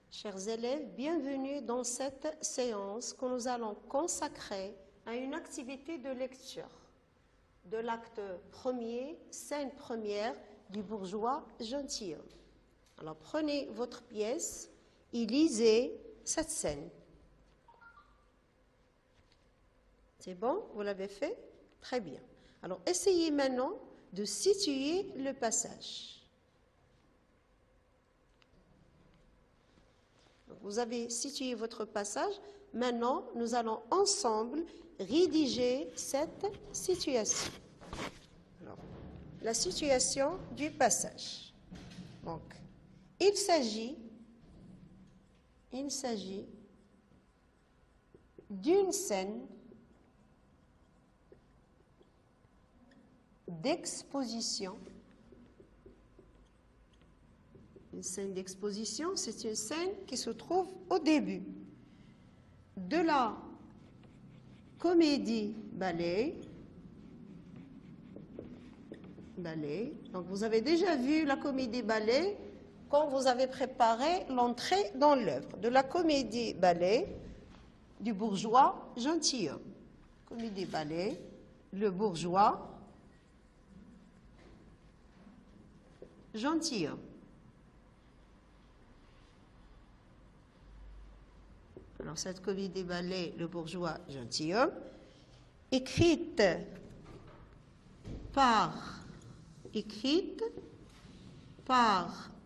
Chers élèves, bienvenue dans cette séance que nous allons consacrer à une activité de lecture de l'acte premier, scène première du bourgeois gentilhomme. Alors prenez votre pièce et lisez cette scène. C'est bon? Vous l'avez fait? Très bien. Alors essayez maintenant de situer le passage. Vous avez situé votre passage. Maintenant, nous allons ensemble rédiger cette situation. Alors, la situation du passage. Donc, il s'agit d'une scène d'exposition. Une scène d'exposition, c'est une scène qui se trouve au début de la comédie-ballet. Donc, vous avez déjà vu la comédie-ballet quand vous avez préparé l'entrée dans l'œuvre de la comédie-ballet du bourgeois gentilhomme. Comédie-ballet, le bourgeois gentilhomme. Alors, cette comédie-ballet, le bourgeois gentilhomme, écrite par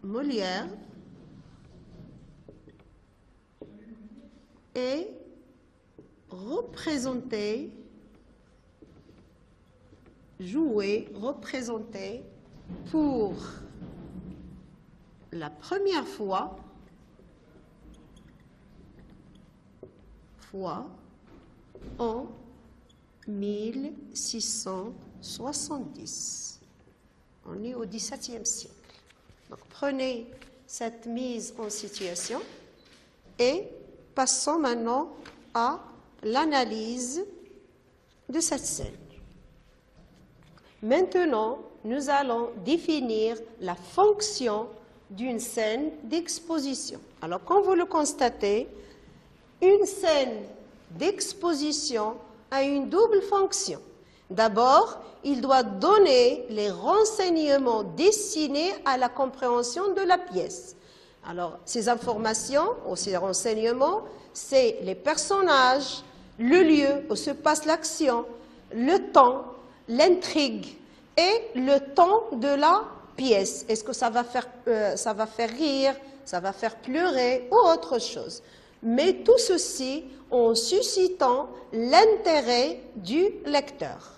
Molière et représentée pour la première fois en 1670. On est au XVIIe siècle. Donc, prenez cette mise en situation et passons maintenant à l'analyse de cette scène. Maintenant, nous allons définir la fonction d'une scène d'exposition. Alors, comme vous le constatez, une scène d'exposition a une double fonction. D'abord, il doit donner les renseignements destinés à la compréhension de la pièce. Alors, ces informations ou ces renseignements, c'est les personnages, le lieu où se passe l'action, le temps, l'intrigue et le ton de la pièce. Est-ce que ça va faire rire, ça va faire pleurer ou autre chose? Mais tout ceci en suscitant l'intérêt du lecteur.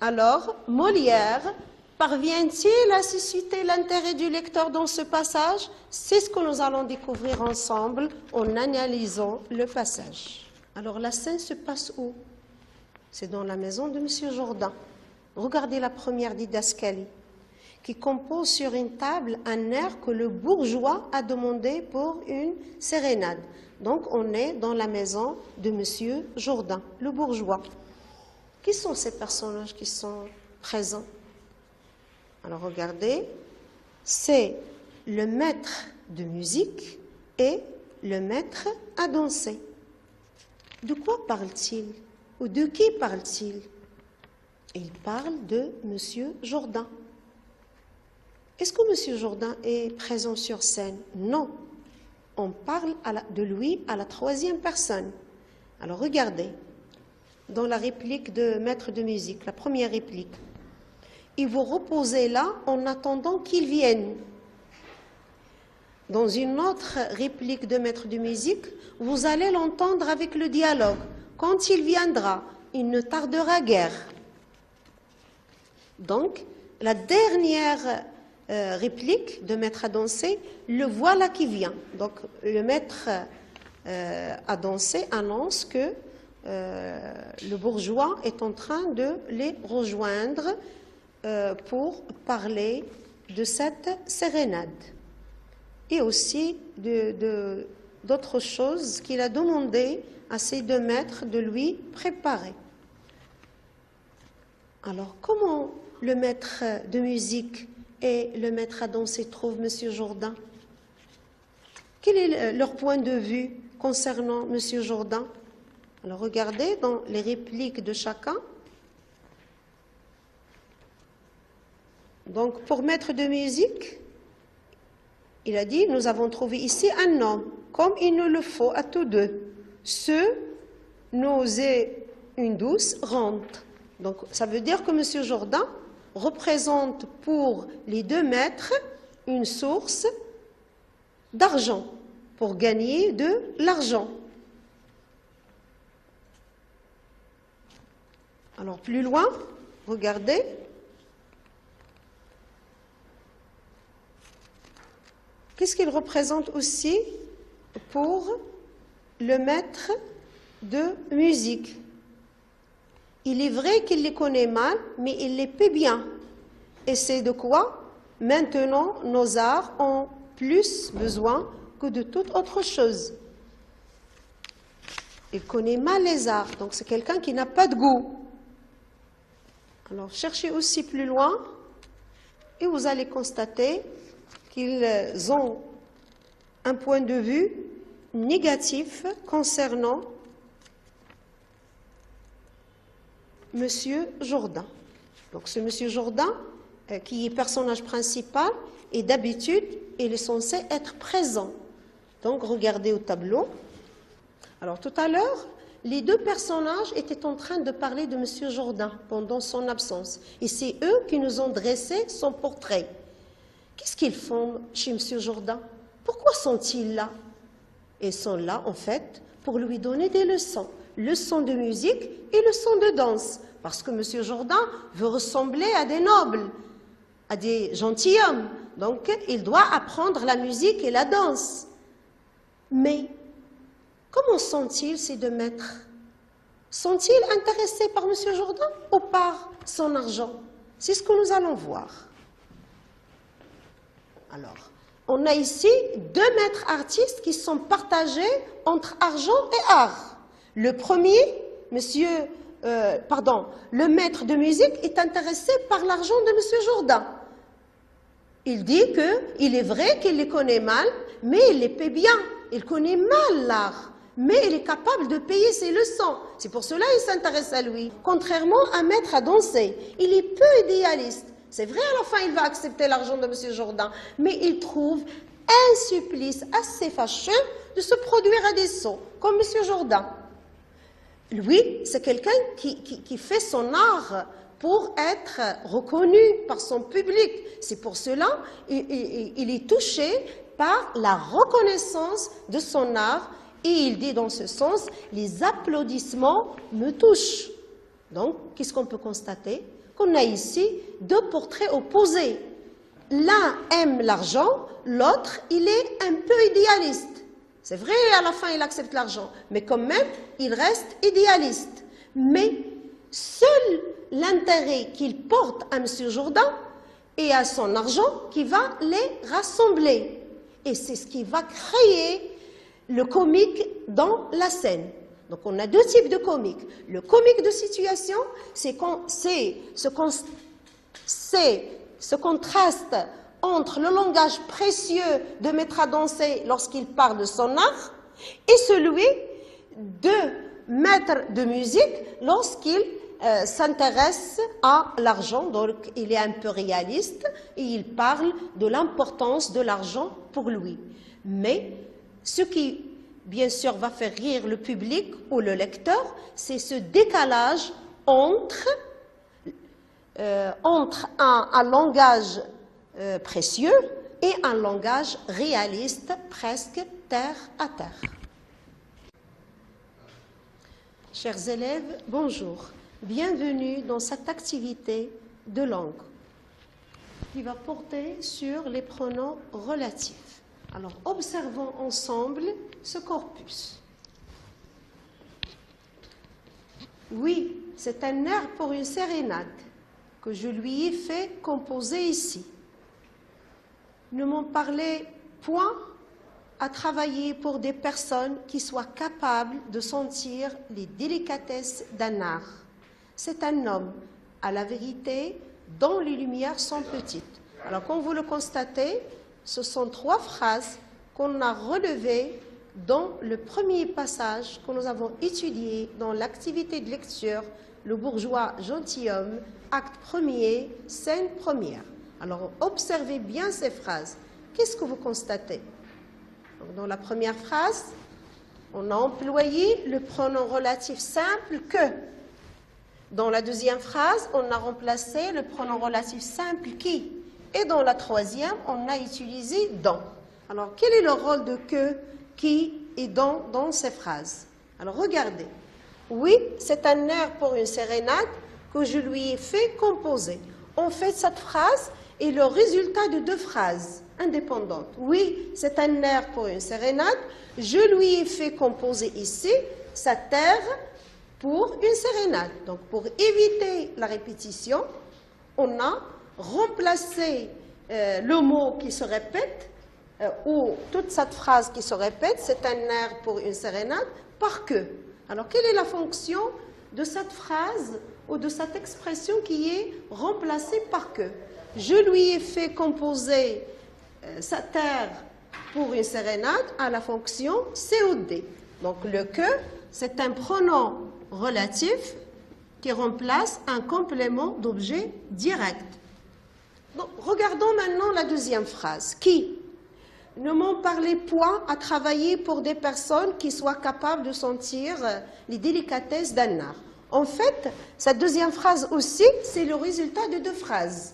Alors, Molière parvient-il à susciter l'intérêt du lecteur dans ce passage? C'est ce que nous allons découvrir ensemble en analysant le passage. Alors, la scène se passe où? C'est dans la maison de M. Jourdain. Regardez la première didascalie, qui compose sur une table un air que le bourgeois a demandé pour une sérénade. Donc, on est dans la maison de M. Jourdain, le bourgeois. Qui sont ces personnages qui sont présents? Alors, regardez, c'est le maître de musique et le maître à danser. De quoi parle-t-il? Ou de qui parle-t-il? Il parle de M. Jourdain. Est-ce que M. Jourdain est présent sur scène? Non. On parle de lui à la troisième personne. Alors regardez, dans la réplique de maître de musique, la première réplique. Il vous reposez là en attendant qu'il vienne. Dans une autre réplique de maître de musique, vous allez l'entendre avec le dialogue. Quand il viendra, il ne tardera guère. Donc, la dernière réplique de maître à danser, le voilà qui vient. Donc, le maître à danser annonce que le bourgeois est en train de les rejoindre pour parler de cette sérénade et aussi d'autres choses qu'il a demandé à ces deux maîtres de lui préparer. Alors, comment le maître de musique et le maître à danser trouve M. Jourdain? Quel est leur point de vue concernant M. Jourdain? Alors regardez dans les répliques de chacun. Donc pour maître de musique, il a dit, nous avons trouvé ici un homme, comme il nous le faut à tous deux. Ceux nous est une douce rente. Donc ça veut dire que M. Jourdain représente pour les deux maîtres une source d'argent, pour gagner de l'argent. Alors plus loin, regardez. Qu'est-ce qu'il représente aussi pour le maître de musique? Il est vrai qu'il les connaît mal, mais il les paie bien. Et c'est de quoi maintenant nos arts ont plus besoin que de toute autre chose. Il connaît mal les arts, donc c'est quelqu'un qui n'a pas de goût. Alors cherchez aussi plus loin et vous allez constater qu'ils ont un point de vue négatif concernant M. Jourdain. Donc ce M. Jourdain, qui est personnage principal, et d'habitude, il est censé être présent. Donc regardez au tableau. Alors tout à l'heure, les deux personnages étaient en train de parler de M. Jourdain pendant son absence. Et c'est eux qui nous ont dressé son portrait. Qu'est-ce qu'ils font chez M. Jourdain? Pourquoi sont-ils là? Ils sont là, en fait, pour lui donner des leçons. Leçons de musique et leçons de danse. Parce que M. Jourdain veut ressembler à des nobles, à des gentilshommes. Donc, il doit apprendre la musique et la danse. Mais, comment sont-ils, ces deux maîtres? Sont-ils intéressés par M. Jourdain ou par son argent? C'est ce que nous allons voir. Alors, on a ici deux maîtres artistes qui sont partagés entre argent et art. Le premier, le maître de musique est intéressé par l'argent de M. Jourdain. Il dit qu'il est vrai qu'il les connaît mal, mais il les paie bien. Il connaît mal l'art, mais il est capable de payer ses leçons. C'est pour cela qu'il s'intéresse à lui. Contrairement à un maître à danser, il est peu idéaliste. C'est vrai, à la fin, il va accepter l'argent de M. Jourdain, mais il trouve un supplice assez fâcheux de se produire à des sots, comme M. Jourdain. Lui, c'est quelqu'un qui fait son art pour être reconnu par son public. C'est pour cela qu'il est touché par la reconnaissance de son art et il dit dans ce sens, les applaudissements me touchent. Donc, qu'est-ce qu'on peut constater? Qu'on a ici deux portraits opposés. L'un aime l'argent, l'autre, il est un peu idéaliste. C'est vrai, à la fin, il accepte l'argent, mais quand même, il reste idéaliste. Mais seul l'intérêt qu'il porte à M. Jourdain et à son argent qui va les rassembler. Et c'est ce qui va créer le comique dans la scène. Donc on a deux types de comiques. Le comique de situation, c'est ce contraste entre le langage précieux de maître à danser lorsqu'il parle de son art et celui de maître de musique lorsqu'il s'intéresse à l'argent. Donc il est un peu réaliste et il parle de l'importance de l'argent pour lui. Mais ce qui, bien sûr, va faire rire le public ou le lecteur, c'est ce décalage entre un langage précieux et un langage réaliste, presque terre à terre. Chers élèves, bonjour. Bienvenue dans cette activité de langue qui va porter sur les pronoms relatifs. Alors, observons ensemble ce corpus. Oui, c'est un air pour une sérénade que je lui ai fait composer ici. Ne m'en parlez point à travailler pour des personnes qui soient capables de sentir les délicatesses d'un art. C'est un homme, à la vérité, dont les lumières sont petites. Alors, comme vous le constatez, ce sont trois phrases qu'on a relevées dans le premier passage que nous avons étudié dans l'activité de lecture, le bourgeois gentilhomme, acte premier, scène première. Alors, observez bien ces phrases. Qu'est-ce que vous constatez? Donc, dans la première phrase, on a employé le pronom relatif simple « que ». Dans la deuxième phrase, on a remplacé le pronom relatif simple « qui ». Et dans la troisième, on a utilisé « dans ». Alors, quel est le rôle de « que », « qui » et « dans ces phrases? Alors, regardez. Oui, c'est un air pour une sérénade que je lui ai fait composer. En fait, cette phrase est le résultat de deux phrases indépendantes. Oui, c'est un air pour une sérénade. Je lui ai fait composer ici cet air pour une sérénade. Donc, pour éviter la répétition, on a remplacé le mot qui se répète ou toute cette phrase qui se répète, c'est un air pour une sérénade, par que. Alors, quelle est la fonction de cette phrase ou de cette expression qui est remplacée par que? Je lui ai fait composer cet air pour une sérénade à la fonction COD. Donc, le que, c'est un pronom relatif qui remplace un complément d'objet direct. Donc, regardons maintenant la deuxième phrase. Qui? Ne m'en parlez point à travailler pour des personnes qui soient capables de sentir les délicatesses d'un art. En fait, cette deuxième phrase aussi, c'est le résultat de deux phrases.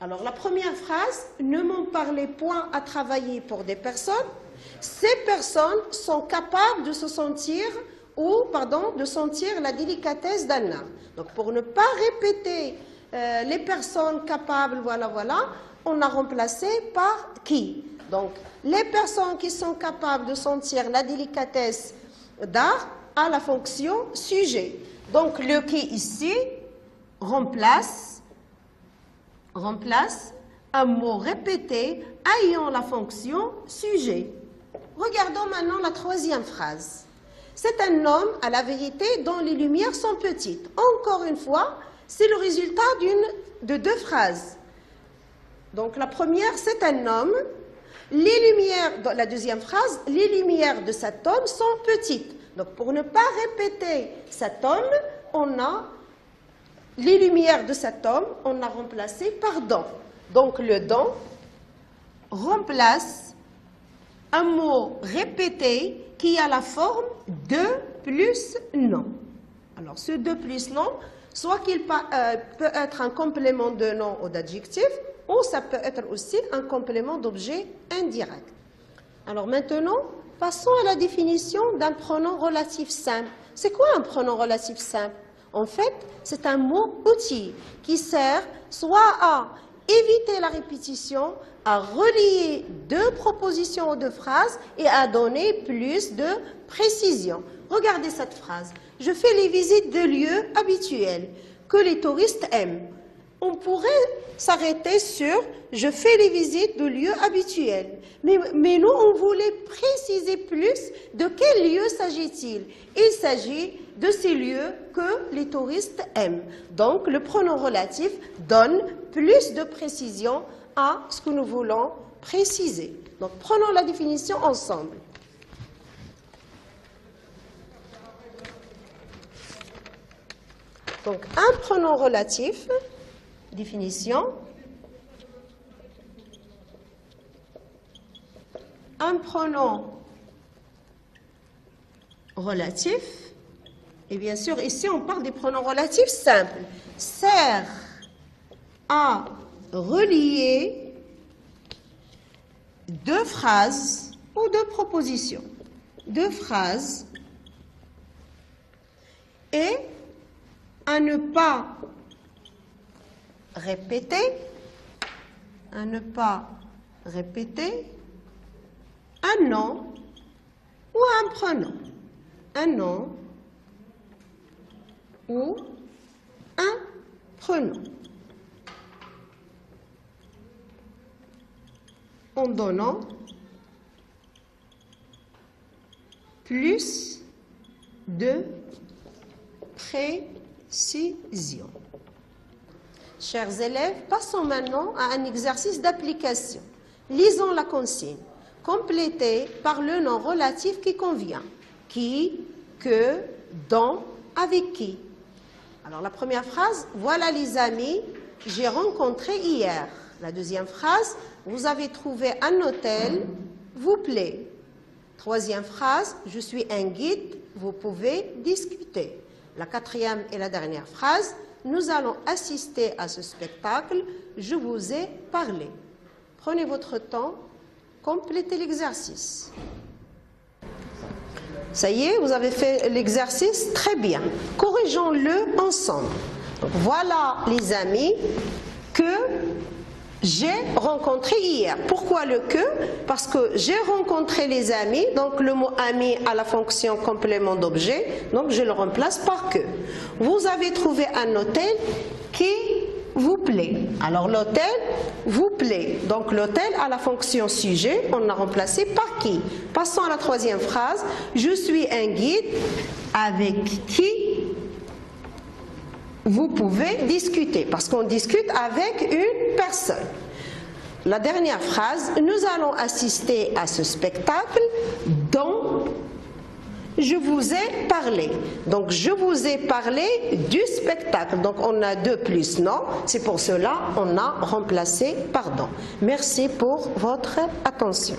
Alors, la première phrase, ne m'en parlez point à travailler pour des personnes. Ces personnes sont capables de se sentir, de sentir la délicatesse d'un art. Donc, pour ne pas répéter les personnes capables, voilà, on a remplacé par qui. Donc, les personnes qui sont capables de sentir la délicatesse d'art à la fonction sujet. Donc, le qui ici remplace un mot répété ayant la fonction sujet. Regardons maintenant la troisième phrase. C'est un homme, à la vérité, dont les lumières sont petites. Encore une fois, c'est le résultat de deux phrases. Donc, la première, c'est un homme. Les lumières, dans la deuxième phrase, les lumières de cet homme sont petites. Donc, pour ne pas répéter cet homme, on a les lumières de cet homme, on a remplacé par dans. Donc, le dans remplace un mot répété qui a la forme de plus non. Alors, ce de plus non, soit qu'il peut être un complément de nom ou d'adjectif, ou ça peut être aussi un complément d'objet indirect. Alors maintenant, passons à la définition d'un pronom relatif simple. C'est quoi un pronom relatif simple? En fait, c'est un mot outil qui sert soit à éviter la répétition, à relier deux propositions ou deux phrases et à donner plus de précision. Regardez cette phrase. Je fais les visites de lieux habituels que les touristes aiment. On pourrait s'arrêter sur « je fais les visites de lieux habituels ». Mais nous, on voulait préciser plus de quel lieu s'agit-il. Il s'agit de ces lieux que les touristes aiment. Donc, le pronom relatif donne plus de précision à ce que nous voulons préciser. Donc, prenons la définition ensemble. Donc, un pronom relatif, définition, un pronom relatif, et bien sûr, ici, on parle des pronoms relatifs simples, sert à relier deux phrases ou deux propositions, deux phrases, et à ne pas répéter, un nom ou un prénom. Un nom ou un prénom. En donnant plus de précision. Chers élèves, passons maintenant à un exercice d'application. Lisons la consigne. complété par le nom relatif qui convient. Qui, que, dont, avec qui. Alors la première phrase, voilà les amis, j'ai rencontré hier. La deuxième phrase, vous avez trouvé un hôtel, vous plaît. Troisième phrase, je suis un guide, vous pouvez discuter. La quatrième et la dernière phrase, nous allons assister à ce spectacle, je vous ai parlé. Prenez votre temps, complétez l'exercice. Ça y est, vous avez fait l'exercice très bien. Corrigeons-le ensemble. Donc, voilà les amis que j'ai rencontrés hier. Pourquoi le que? Parce que j'ai rencontré les amis, donc le mot ami a la fonction complément d'objet, donc je le remplace par que. Vous avez trouvé un hôtel qui vous plaît. Alors l'hôtel vous plaît. Donc l'hôtel a la fonction sujet, on l'a remplacé par qui? Passons à la troisième phrase. Je suis un guide avec qui vous pouvez discuter, parce qu'on discute avec une personne. La dernière phrase, nous allons assister à ce spectacle dont je vous ai parlé. Donc, je vous ai parlé du spectacle. Donc, on a 2 plus non. C'est pour cela qu'on a remplacé par dont. Merci pour votre attention.